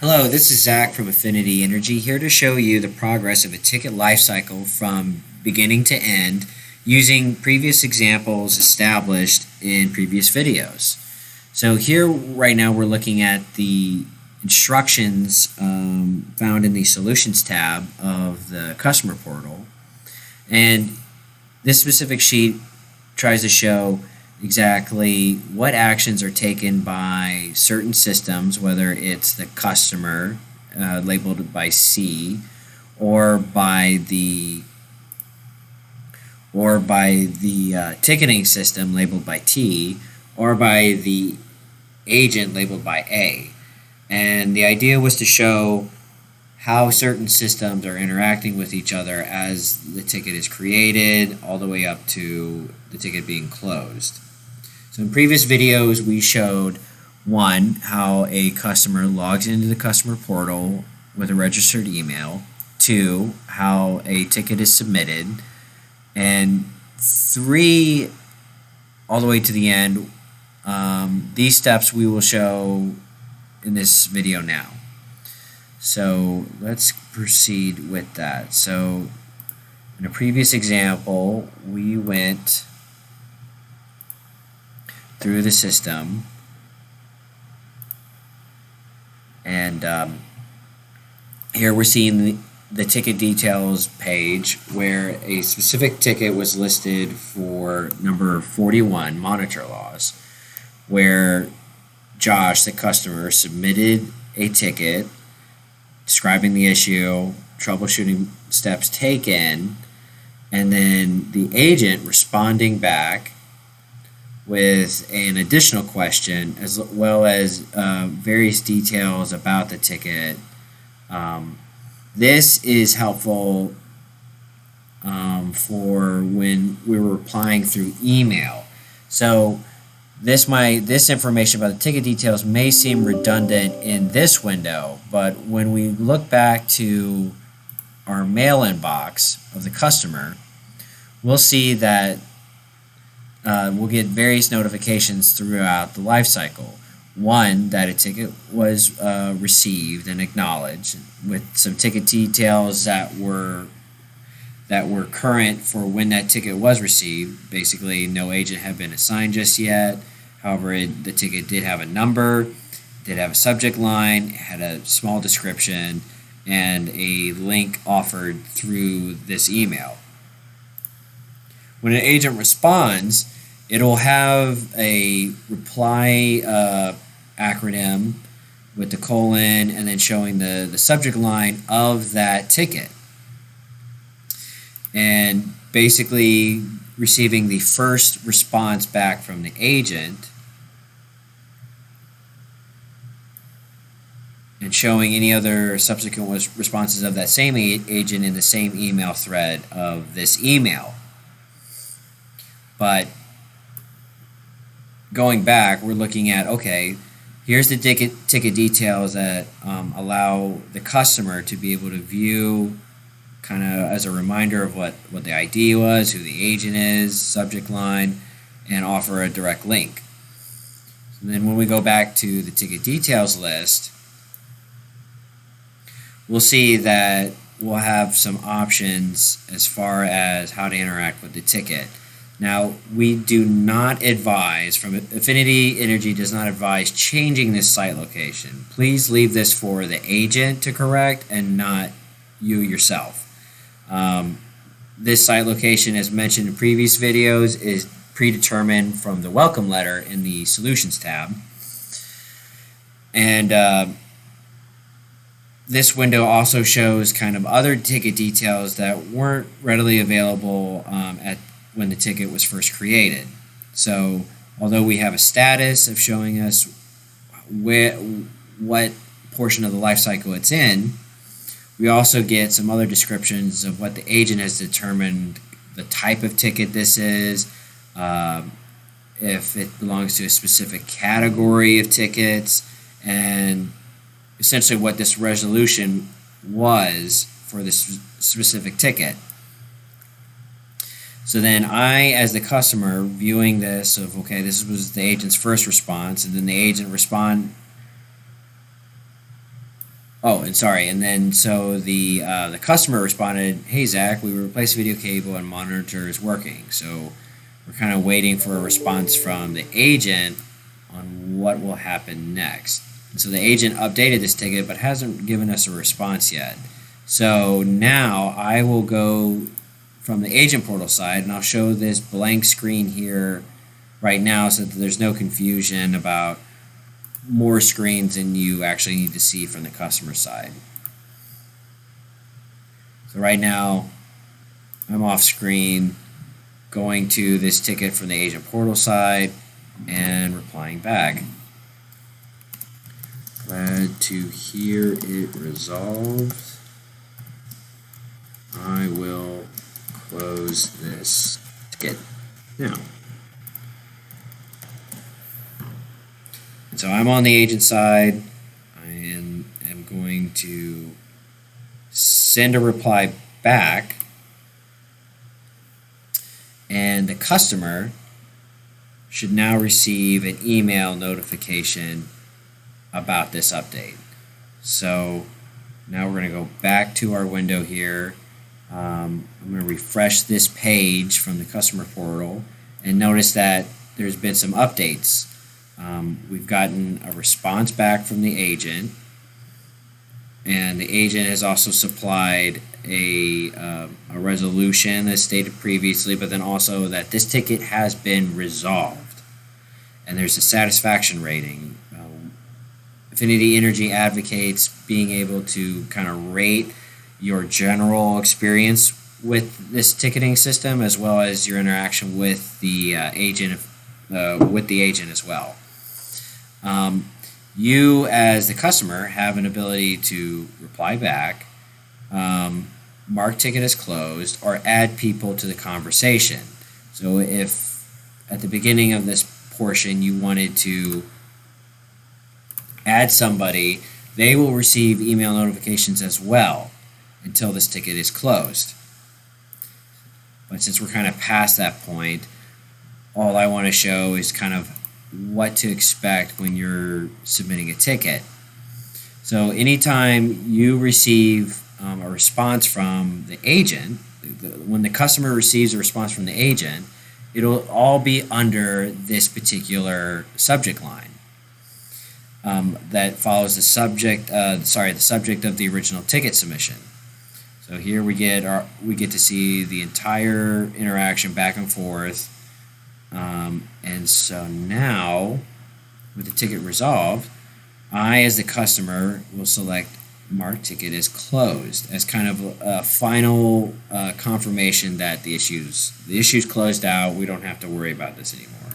Hello, this is Zach from Affinity Energy here to show you the progress of a ticket lifecycle from beginning to end using previous examples established in previous videos. So here right now we're looking at the instructions found in the Solutions tab of the customer portal, and this specific sheet tries to show exactly what actions are taken by certain systems, whether it's the customer labeled by C, or by the ticketing system labeled by T, or by the agent labeled by A. And the idea was to show how certain systems are interacting with each other as the ticket is created all the way up to the ticket being closed. So in previous videos we showed one, how a customer logs into the customer portal with a registered email, two, how a ticket is submitted, and three, all the way to the end. These steps we will show in this video now. So let's proceed with that. So in a previous example, we went through the system, and here we're seeing the ticket details page where a specific ticket was listed for number 41, monitor loss, where Josh, the customer, submitted a ticket describing the issue, troubleshooting steps taken, and then the agent responding back with an additional question as well as various details about the ticket. This is helpful for when we were replying through email. So this information about the ticket details may seem redundant in this window, but when we look back to our mail inbox of the customer, we'll see that we'll get various notifications throughout the life cycle. One, that a ticket was received and acknowledged with some ticket details that were current for when that ticket was received. Basically, no agent had been assigned just yet. However, the ticket did have a number, did have a subject line, had a small description, and a link offered through this email. When an agent responds, it'll have a reply acronym with the colon and then showing the subject line of that ticket. And basically receiving the first response back from the agent and showing any other subsequent responses of that same agent in the same email thread of this email. But going back, we're looking at, okay, here's the ticket details that allow the customer to be able to view kind of as a reminder of what the ID was, who the agent is, subject line, and offer a direct link. And then when we go back to the ticket details list, we'll see that we'll have some options as far as how to interact with the ticket. Now, we do not advise, from Affinity Energy does not advise changing this site location. Please leave this for the agent to correct and not you yourself. This site location, as mentioned in previous videos, is predetermined from the welcome letter in the Solutions tab. And this window also shows kind of other ticket details that weren't readily available when the ticket was first created. So although we have a status of showing us what portion of the life cycle it's in, we also get some other descriptions of what the agent has determined the type of ticket this is, if it belongs to a specific category of tickets, and essentially what this resolution was for this specific ticket. So then I, as the customer, viewing this of, okay, this was the agent's first response, and then the agent Oh, and sorry, and then so the customer responded, "Hey Zach, we replaced the video cable and monitor is working." So we're kind of waiting for a response from the agent on what will happen next. And so the agent updated this ticket but hasn't given us a response yet. So now I will go from the agent portal side and I'll show this blank screen here right now so that there's no confusion about more screens than you actually need to see from the customer side. So right now I'm off screen going to this ticket from the agent portal side and replying back. Glad to hear it resolved. I will close this ticket now. And so I'm on the agent side. I am going to send a reply back, and the customer should now receive an email notification about this update. So now we're going to go back to our window here. I'm going to refresh this page from the customer portal and notice that there's been some updates. We've gotten a response back from the agent, and the agent has also supplied a resolution as stated previously, but then also that this ticket has been resolved. And there's a satisfaction rating. Affinity Energy advocates being able to kind of rate your general experience with this ticketing system as well as your interaction with the agent as well. You as the customer have an ability to reply back, mark ticket as closed, or add people to the conversation. So if at the beginning of this portion you wanted to add somebody, they will receive email notifications as well until this ticket is closed. But since we're kind of past that point, all I want to show is kind of what to expect when you're submitting a ticket. So anytime you receive a response from the agent, when the customer receives a response from the agent, it'll all be under this particular subject line that follows the subject of the original ticket submission. So here we get to see the entire interaction back and forth. And so now, with the ticket resolved, I, as the customer, will select mark ticket as closed as kind of a final confirmation that the issue's closed out. We don't have to worry about this anymore.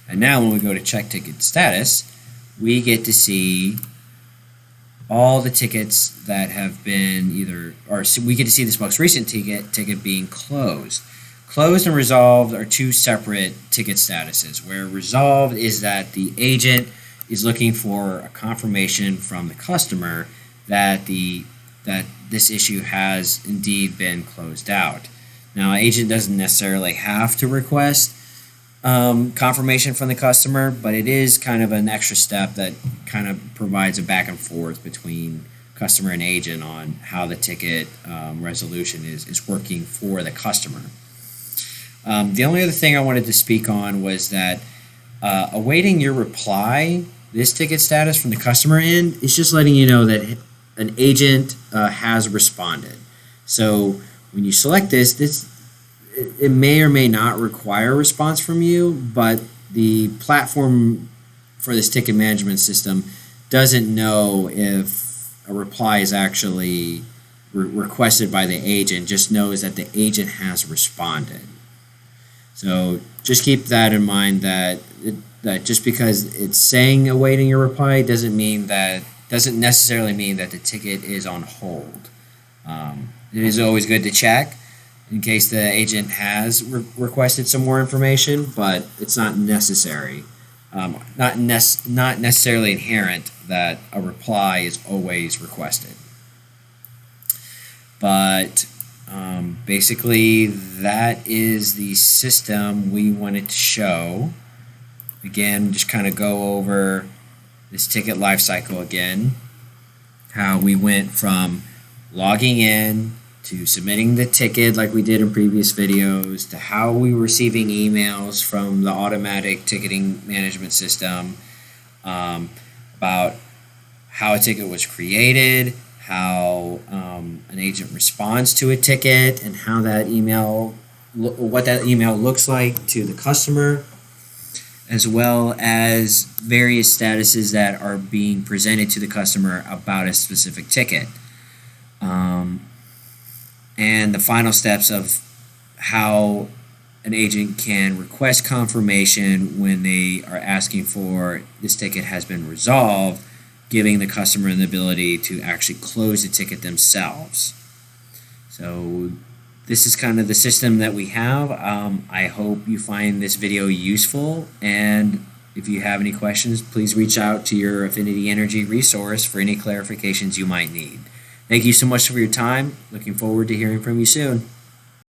And now when we go to check ticket status, we get to see all the tickets that have been we get to see this most recent ticket being closed. Closed and resolved are two separate ticket statuses, where resolved is that the agent is looking for a confirmation from the customer that this issue has indeed been closed out. Now, agent doesn't necessarily have to request confirmation from the customer, but it is kind of an extra step that kind of provides a back and forth between customer and agent on how the ticket resolution is working for the customer. The only other thing I wanted to speak on was that awaiting your reply, this ticket status from the customer end is just letting you know that an agent has responded. So when you select this, it may or may not require a response from you, but the platform for this ticket management system doesn't know if a reply is actually requested by the agent, just knows that the agent has responded. So just keep that in mind, that just because it's saying awaiting your reply doesn't necessarily mean that the ticket is on hold. It is always good to check in case the agent has requested some more information, but it's not necessary. Not necessarily inherent that a reply is always requested. But basically, that is the system we wanted to show. Again, just kind of go over this ticket lifecycle again, how we went from logging in to submitting the ticket like we did in previous videos, to how we were receiving emails from the automatic ticketing management system, about how a ticket was created, how an agent responds to a ticket, and how that email, what that email looks like to the customer, as well as various statuses that are being presented to the customer about a specific ticket. And the final steps of how an agent can request confirmation when they are asking for this ticket has been resolved, giving the customer the ability to actually close the ticket themselves. So this is kind of the system that we have. I hope you find this video useful, and if you have any questions, please reach out to your Affinity Energy resource for any clarifications you might need. Thank you so much for your time. Looking forward to hearing from you soon.